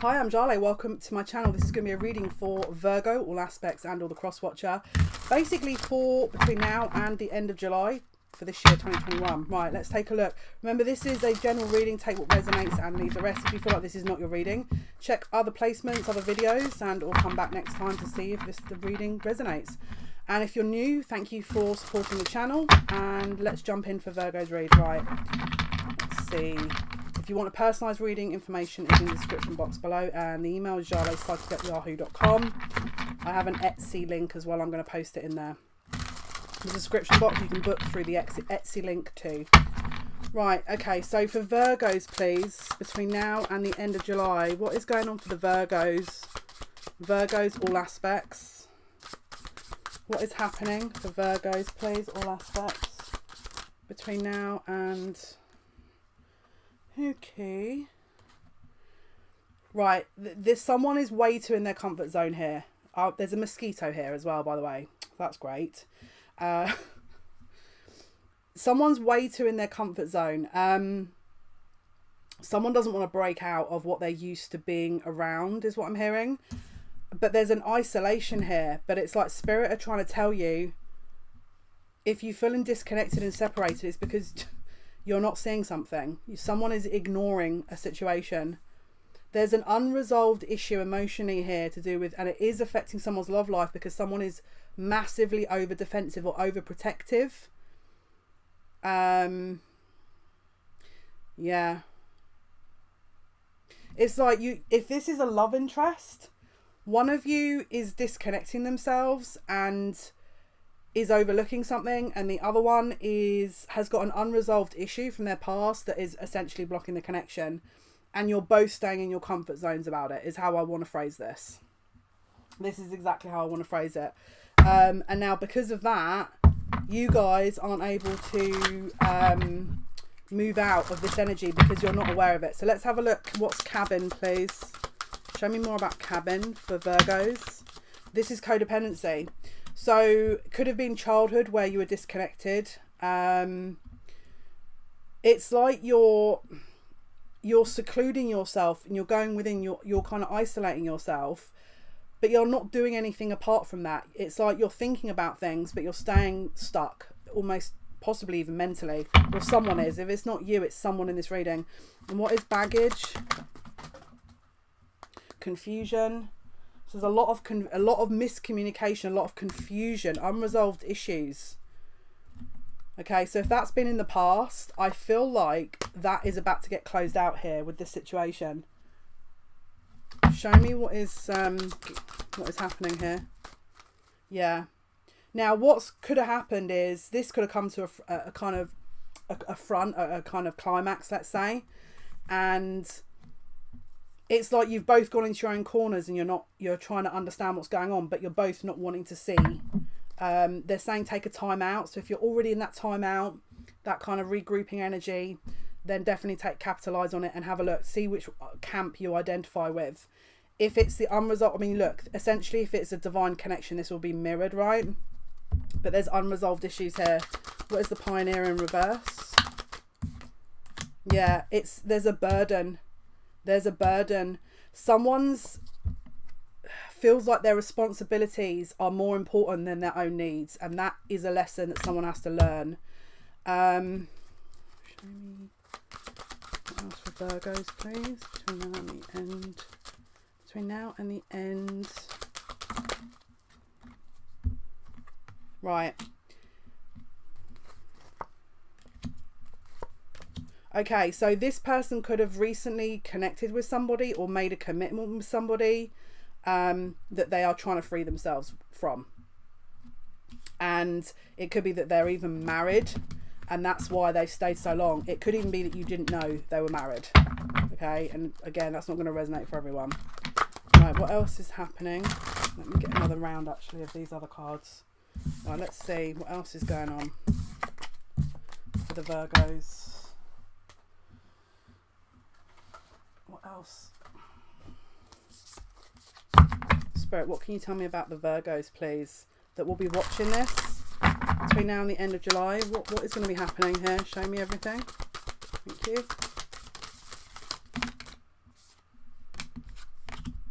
Hi, I'm Jale. Welcome to my channel. This is going to be a reading for Virgo, all aspects and all the cross watcher. Basically for between now and the end of July for this year, 2021. Right, let's take a look. Remember, this is a general reading. Take what resonates and leave the rest. If you feel like this is not your reading, check other placements, other videos, and or come back next time to see if the reading resonates. And if you're new, thank you for supporting the channel. And let's jump in for Virgo's read. Right, let's see. If you want a personalised reading, information is in the description box below, and the email is jale@yahoo.com. I have an Etsy link as well. I'm going to post it in there. The description box, you can book through the Etsy link too. Right, okay, so for Virgos, please, between now and the end of July, what is going on for the Virgos? Virgos, all aspects. What is happening for Virgos, please, all aspects, between now and... Okay. Right, there's someone is way too in their comfort zone here. There's a mosquito here as well, by the way. That's great. Someone's way too in their comfort zone. Someone doesn't want to break out of what they're used to being around, is what I'm hearing. But there's an isolation here. But it's like Spirit are trying to tell you, if you're feeling disconnected and separated, it's because... you're not seeing something. Someone is ignoring a situation. There's an unresolved issue emotionally here to do with, and it is affecting someone's love life because someone is massively over defensive or over protective. Yeah. It's like if this is a love interest, one of you is disconnecting themselves and is overlooking something, and the other one has got an unresolved issue from their past that is essentially blocking the connection, and you're both staying in your comfort zones about it, is how I want to phrase this. This is exactly how I want to phrase it. And now because of that, you guys aren't able to move out of this energy because you're not aware of it. So let's have a look. What's cabin, please? Show me more about cabin for Virgos. This is codependency. So it could have been childhood where you were disconnected. It's like you're secluding yourself and you're going within, you're kind of isolating yourself, but you're not doing anything apart from that. It's like you're thinking about things, but you're staying stuck, almost possibly even mentally, or someone is. If it's not you, it's someone in this reading. And what is baggage? Confusion. So there's a lot of miscommunication, a lot of confusion, unresolved issues. Okay, so if that's been in the past, I feel like that is about to get closed out here with this situation. Show me what is happening here. Yeah. Now, what could have happened is this could have come to a kind of a kind of climax, let's say, and it's like you've both gone into your own corners and you're trying to understand what's going on, but you're both not wanting to see. They're saying take a time out. So if you're already in that time out, that kind of regrouping energy, then definitely capitalize on it and have a look, see which camp you identify with. If it's the unresolved, I mean, look, essentially if it's a divine connection, this will be mirrored, right? But there's unresolved issues here. What is the pioneer in reverse? Yeah, there's a burden. There's a burden. Someone's feels like their responsibilities are more important than their own needs, and that is a lesson that someone has to learn. Show me what else for Virgos, please. Between now and the end. Right. Okay, so this person could have recently connected with somebody or made a commitment with somebody that they are trying to free themselves from. And it could be that they're even married and that's why they've stayed so long. It could even be that you didn't know they were married. Okay, and again, that's not going to resonate for everyone. Right, what else is happening? Let me get another round actually of these other cards. Right, let's see what else is going on for the Virgos. What else? Spirit, what can you tell me about the Virgos, please, that will be watching this between now and the end of July? What is going to be happening here? Show me everything. Thank you.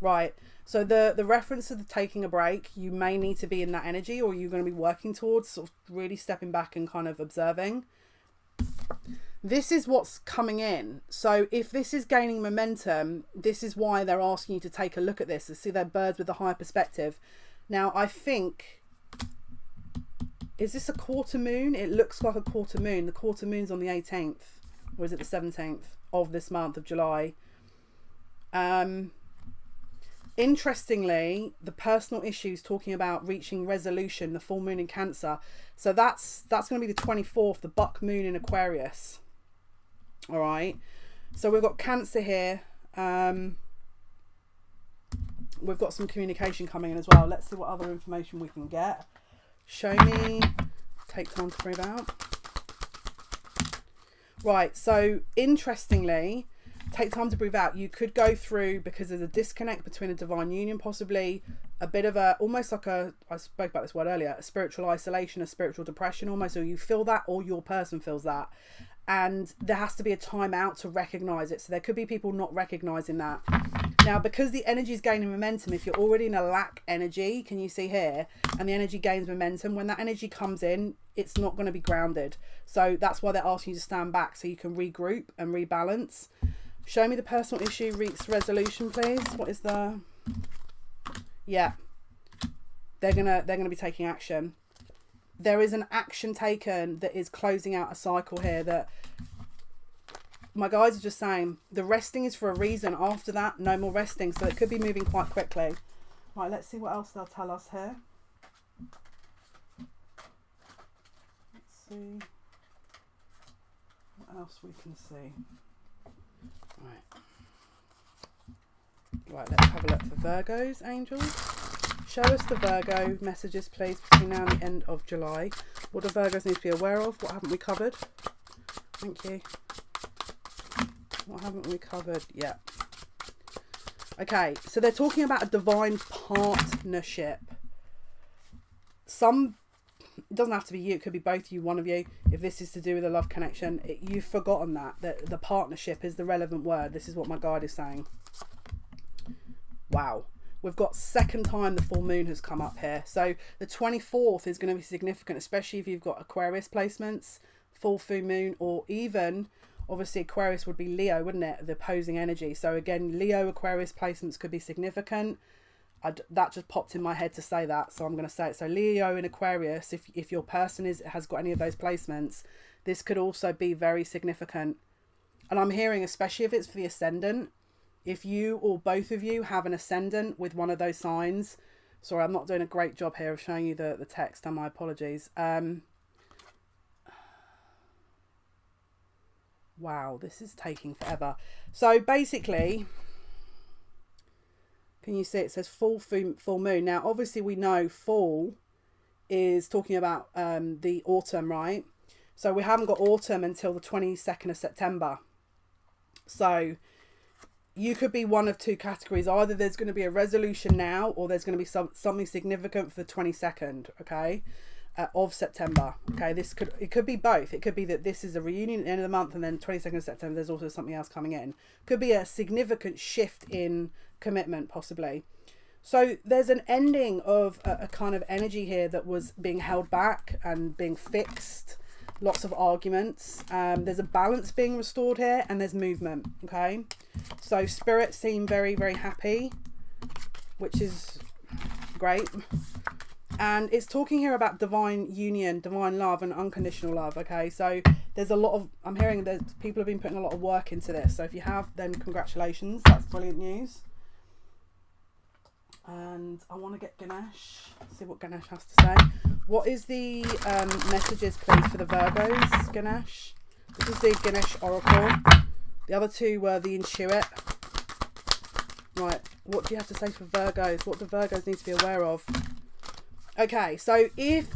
Right. So the reference to the taking a break, you may need to be in that energy, or you're going to be working towards sort of really stepping back and kind of observing. This is what's coming in. So if this is gaining momentum, this is why they're asking you to take a look at this, to see their birds with a higher perspective. Now, I think, is this a quarter moon? It looks like a quarter moon. The quarter moon's on the 18th, or is it the 17th of this month of July? Interestingly, the personal issues talking about reaching resolution, the full moon in Cancer. So that's going to be the 24th, the buck moon in Aquarius. All right. So we've got Cancer here. We've got some communication coming in as well. Let's see what other information we can get. Show me. Take time to breathe out. Right. So interestingly, take time to breathe out. You could go through, because there's a disconnect between a divine union, possibly a bit of a, almost like a, I spoke about this word earlier, a spiritual isolation, a spiritual depression almost, or you feel that, or your person feels that. And there has to be a time out to recognize it. So there could be people not recognizing that. Now, because the energy is gaining momentum, if you're already in a lack energy, can you see here? And the energy gains momentum. When that energy comes in, it's not going to be grounded. So that's why they're asking you to stand back so you can regroup and rebalance. Show me the personal issue reach resolution, please. What is the... Yeah. They're gonna be taking action. There is an action taken that is closing out a cycle here, that my guides are just saying the resting is for a reason. After that, no more resting. So it could be moving quite quickly. Right, let's see what else they'll tell us here. Let's see what else we can see. Right, let's have a look for Virgos, angels. Show us the Virgo messages, please, between now and the end of July. What do Virgos need to be aware of? What haven't we covered? Thank you. What haven't we covered? Yeah. Okay, so they're talking about a divine partnership. It doesn't have to be you, it could be both you, one of you. If this is to do with a love connection, you've forgotten that the partnership is the relevant word. This is what my guide is saying. Wow. We've got second time the full moon has come up here. So the 24th is going to be significant, especially if you've got Aquarius placements, full moon, or even, obviously Aquarius would be Leo, wouldn't it? The opposing energy. So again, Leo Aquarius placements could be significant. That just popped in my head to say that, so I'm going to say it. So Leo in Aquarius, if your person has got any of those placements, this could also be very significant. And I'm hearing, especially if it's for the ascendant, if you or both of you have an ascendant with one of those signs. Sorry, I'm not doing a great job here of showing you the text, and my apologies. Wow, this is taking forever. So basically, can you see it says full moon? Now, obviously we know full is talking about the autumn, right? So we haven't got autumn until the 22nd of September. So you could be one of two categories. Either there's going to be a resolution now, or there's going to be something significant for the 22nd, okay, of September. Okay, it could be both. It could be that this is a reunion at the end of the month, and then 22nd of September there's also something else coming in. Could be a significant shift in commitment, possibly. So there's an ending of a kind of energy here that was being held back and being fixed. Lots of arguments. There's a balance being restored here, and there's movement. Okay, so spirits seem very, very happy, which is great. And it's talking here about divine union, divine love, and unconditional love. Okay, so there's a lot of, I'm hearing that people have been putting a lot of work into this. So if you have, then congratulations. That's brilliant news. And I want to get Ganesh, see what Ganesh has to say. What is the messages, please, for the Virgos, Ganesh? This is the Ganesh Oracle. The other two were the Intuit. Right, what do you have to say for Virgos? What do Virgos need to be aware of? Okay, so if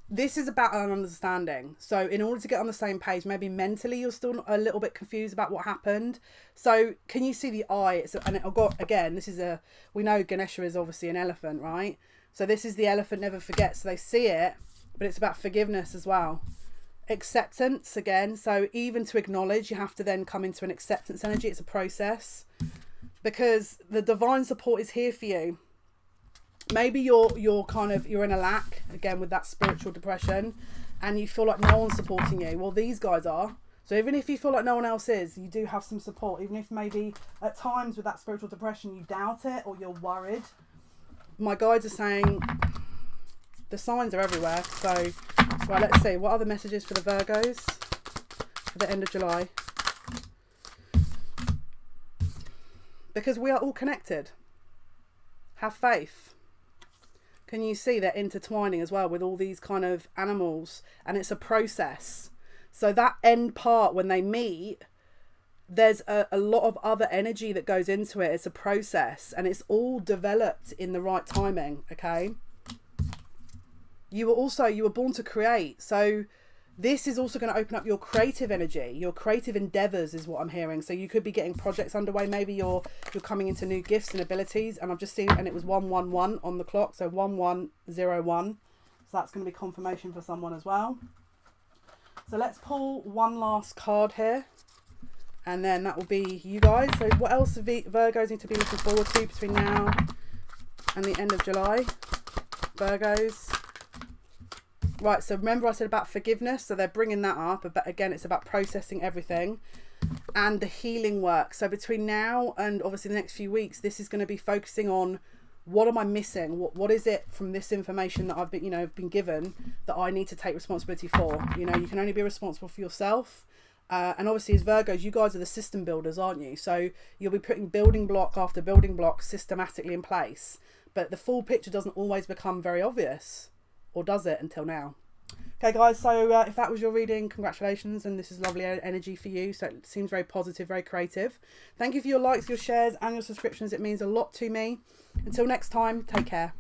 this is about an understanding, so in order to get on the same page, maybe mentally you're still a little bit confused about what happened. So can you see the eye? And I've got, again, this is we know Ganesha is obviously an elephant, right? So this is the elephant never forgets. So they see it, but it's about forgiveness as well. Acceptance again. So even to acknowledge, you have to then come into an acceptance energy. It's a process. because the divine support is here for you. Maybe you're in a lack again with that spiritual depression, and you feel like no one's supporting you. Well, these guys are. So even if you feel like no one else is, you do have some support. Even if maybe at times with that spiritual depression you doubt it or you're worried, my guides are saying the signs are everywhere. So right, let's see what other messages for the Virgos for the end of July, because we are all connected. Have faith. Can you see they're intertwining as well with all these kind of animals, and it's a process. So that end part when they meet, there's a lot of other energy that goes into it. It's a process, and it's all developed in the right timing. Okay. You were born to create. So this is also going to open up your creative energy, your creative endeavors is what I'm hearing. So you could be getting projects underway. Maybe you're coming into new gifts and abilities. And I've just seen, and it was 111 on the clock. So 1101. So that's going to be confirmation for someone as well. So let's pull one last card here, and then that will be you guys. So what else do Virgos need to be looking forward to between now and the end of July? Virgos. Right, so remember I said about forgiveness, so they're bringing that up, but again, it's about processing everything and the healing work. So between now and obviously the next few weeks, this is going to be focusing on what am I missing? What is it from this information that I've been given that I need to take responsibility for? You can only be responsible for yourself. And obviously as Virgos, you guys are the system builders, aren't you? So you'll be putting building block after building block systematically in place. But the full picture doesn't always become very obvious. Or does it until now? Okay guys, so if that was your reading, congratulations, and this is lovely energy for you. So it seems very positive, very creative. Thank you for your likes, your shares and your subscriptions. It means a lot to me. Until next time, take care.